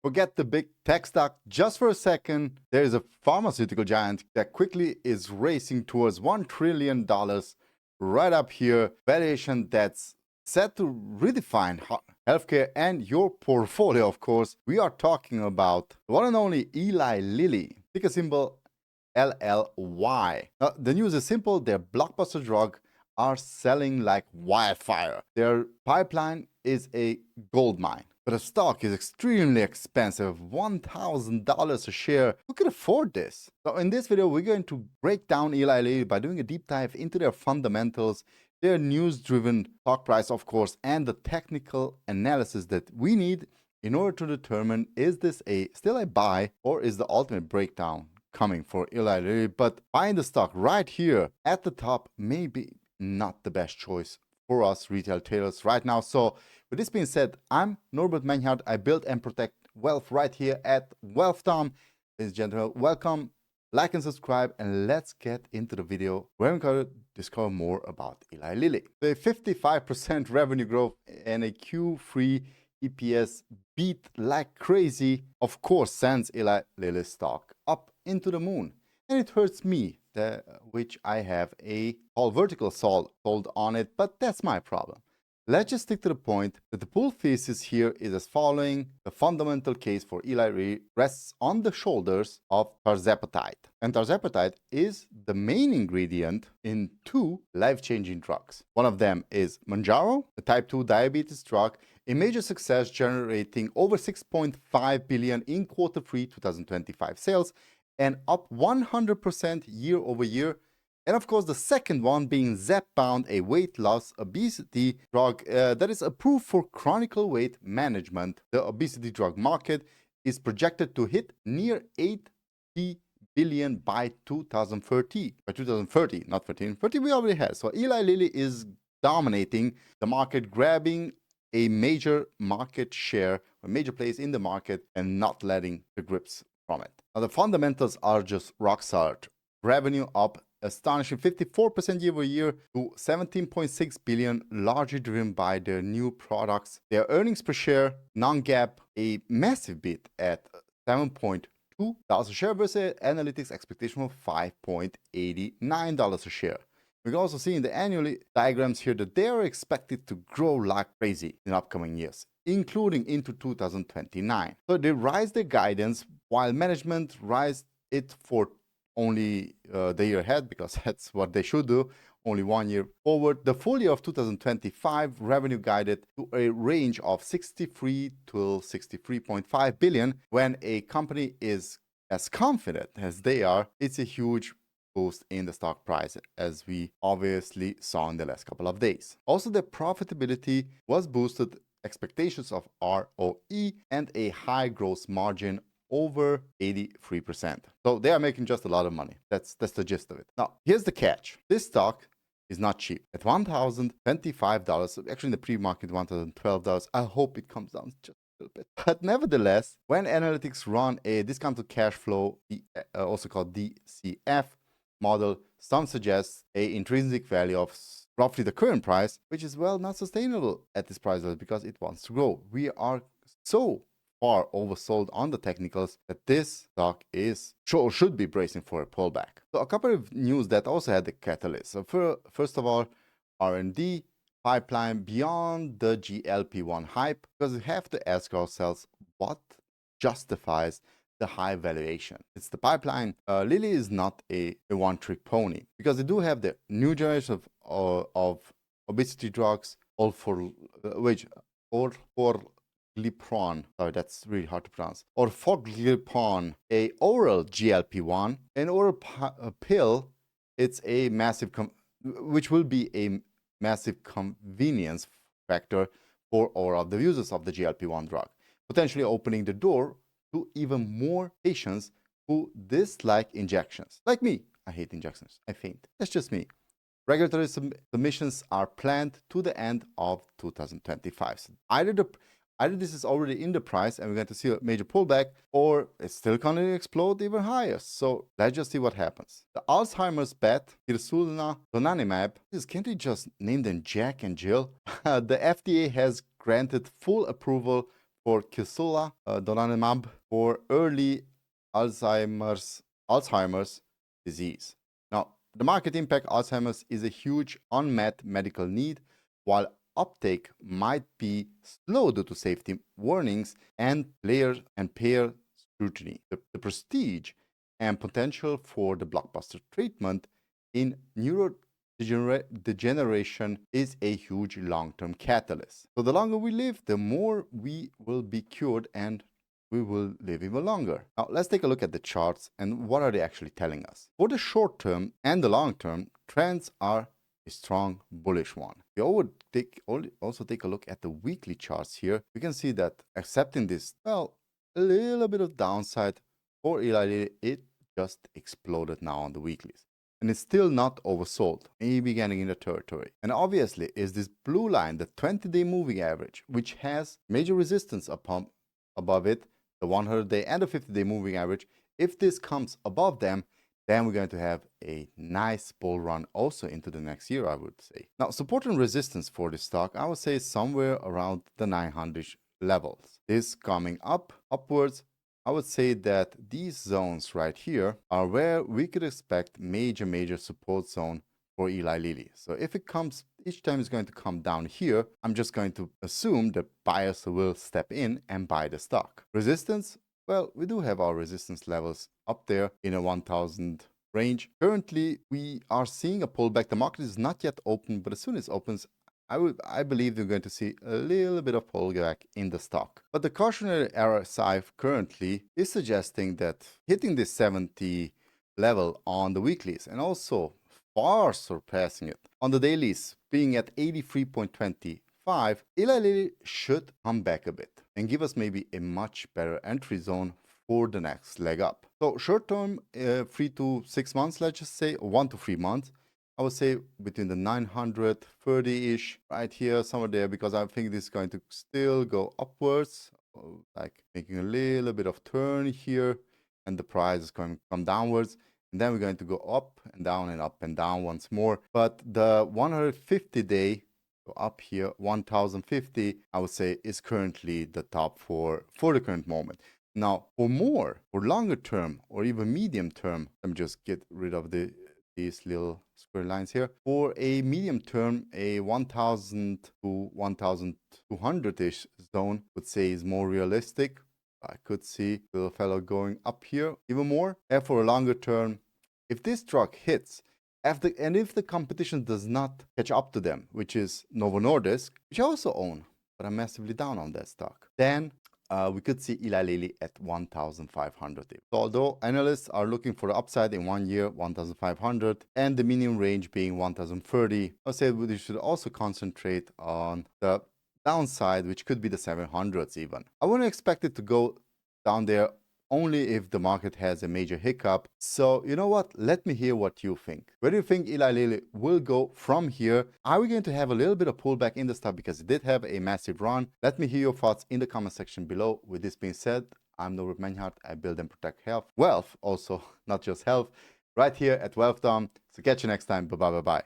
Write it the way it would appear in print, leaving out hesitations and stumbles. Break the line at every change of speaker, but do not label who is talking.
Forget the big tech stock just for a second. There is a pharmaceutical giant that quickly is racing towards $1 trillion right up here. Valuation that's set to redefine healthcare and your portfolio, of course. We are talking about the one and only Eli Lilly, ticker symbol LLY. Now, the news is simple. Their blockbuster drug are selling like wildfire. Their pipeline is a gold mine. But the stock is extremely expensive, $1,000 a share. Who can afford this? So in this video, we're going to break down Eli Lilly by doing a deep dive into their fundamentals, their news-driven stock price, of course, and the technical analysis that we need in order to determine is this still a buy or is the ultimate breakdown coming for Eli Lilly. But buying the stock right here at the top may be not the best choice for us retail traders right now. So with this being said, I'm Norbert Menhard. I build and protect wealth right here at WealthTom. Ladies and gentlemen, welcome, like and subscribe, and let's get into the video where we're going to discover more about Eli Lilly. The 55% revenue growth and a Q3 EPS beat like crazy, of course, sends Eli Lilly stock up into the moon. And it hurts me, which I have a whole vertical sold on it, but that's my problem. Let's just stick to the point that the full thesis here is as following. The fundamental case for Eli Lilly rests on the shoulders of tirzepatide. And tirzepatide is the main ingredient in two life-changing drugs. One of them is Mounjaro, a type 2 diabetes drug, a major success generating over $6.5 billion in Q3 2025 sales and up 100% year over year. And of course, the second one being Zepbound, a weight loss obesity drug that is approved for chronic weight management. The obesity drug market is projected to hit near $80 billion by 2030. By 2030, not 1330, we already had. So Eli Lilly is dominating the market, grabbing a major market share, a major place in the market, and not letting the grips from it. Now, the fundamentals are just rock solid. Revenue up astonishing 54% year over year to $17.6 billion, largely driven by their new products. Their earnings per share, non-GAAP, a massive beat at 7.2 dollars a share versus analytics expectation of $5.89 a share. We can also see in the annual diagrams here that they are expected to grow like crazy in upcoming years, including into 2029. So they raised their guidance while management raised it for only the year ahead, because that's what they should do, only 1 year forward. The full year of 2025 revenue guided to a range of 63 to 63.5 billion. When a company is as confident as they are, it's a huge boost in the stock price, as we obviously saw in the last couple of days. Also, the profitability was boosted, expectations of ROE and a high gross margin over 83%. So they are making just a lot of money. That's the gist of it. Now, here's the catch. This stock is not cheap. At $1,025, actually in the pre-market $1,012, I hope it comes down just a little bit. But nevertheless, when analytics run a discounted cash flow, also called DCF model, some suggest a intrinsic value of roughly the current price, which is, well, not sustainable at this price level because it wants to grow. We are so far oversold on the technicals that this stock is should be bracing for a pullback. So a couple of news that also had the catalyst. So first of all, R&D pipeline beyond the GLP-1 hype, because we have to ask ourselves what justifies the high valuation. It's the pipeline. Lilly is not a one-trick pony, because they do have the new generation of obesity drugs, Orforglipron, sorry, that's really hard to pronounce. Orforglipron, a oral GLP-1, an oral pill. It's a massive, which will be a massive convenience factor for all of the users of the GLP-1 drug, potentially opening the door to even more patients who dislike injections. Like me, I hate injections. I faint. That's just me. Regulatory submissions are planned to the end of 2025. So either this is already in the price and we're going to see a major pullback, or it's still going to explode even higher. So let's just see what happens. The Alzheimer's bet, donanemab, can't we just name them Jack and Jill? The FDA has granted full approval for Kisunla, donanemab for early Alzheimer's disease. Now, the market impact Alzheimer's is a huge unmet medical need, while uptake might be slow due to safety warnings and payer scrutiny. The prestige and potential for the blockbuster treatment in neurodegeneration is a huge long-term catalyst. So the longer we live, the more we will be cured and we will live even longer. Now, let's take a look at the charts and what are they actually telling us. For the short term and the long term, trends are a strong bullish one. We also take a look at the weekly charts here. We can see that accepting this, well, a little bit of downside for Eli Lilly, it just exploded now on the weeklies. And it's still not oversold, maybe getting in the territory. And obviously is this blue line, the 20-day moving average, which has major resistance above it, the 100-day and the 50-day moving average. If this comes above them, then we're going to have a nice bull run also into the next year, I would say. Now, support and resistance for this stock, I would say somewhere around the 900 levels. This coming upwards, I would say that these zones right here are where we could expect major support zone for Eli Lilly. So if it comes, each time it's going to come down here, I'm just going to assume that buyers will step in and buy the stock. Resistance, well, we do have our resistance levels up there in a 1000 range. Currently, we are seeing a pullback. The market is not yet open, but as soon as it opens, I believe we're going to see a little bit of pullback in the stock. But the cautionary RSI currently is suggesting that hitting this 70 level on the weeklies and also far surpassing it on the dailies, being at 83.25, Eli Lilly should come back a bit and give us maybe a much better entry zone for the next leg up. So short term, 3 to 6 months, let's just say, 1 to 3 months, I would say between the 930-ish right here, somewhere there, because I think this is going to still go upwards, like making a little bit of turn here, and the price is going to come downwards. And then we're going to go up and down once more. But the 150-day up here, 1050, I would say is currently the top for the current moment. Now, for longer term or even medium term, let me just get rid of these little square lines here. For a medium term, a 1000 to 1200-ish zone would say is more realistic. I could see the little fellow going up here even more. And for a longer term, if this truck hits, if the competition does not catch up to them, which is Novo Nordisk, which I also own, but I'm massively down on that stock, then we could see Eli Lilly at 1,500. So although analysts are looking for the upside in 1 year, 1,500, and the minimum range being 1,030, I say we should also concentrate on the downside, which could be the 700s even. I wouldn't expect it to go down there only if the market has a major hiccup. So you know what? Let me hear what you think. Where do you think Eli Lilly will go from here? Are we going to have a little bit of pullback in the stock because it did have a massive run? Let me hear your thoughts in the comment section below. With this being said, I'm Norbert Menhardt. I build and protect wealth, also not just health, right here at Wealth Dom. So catch you next time. Bye bye.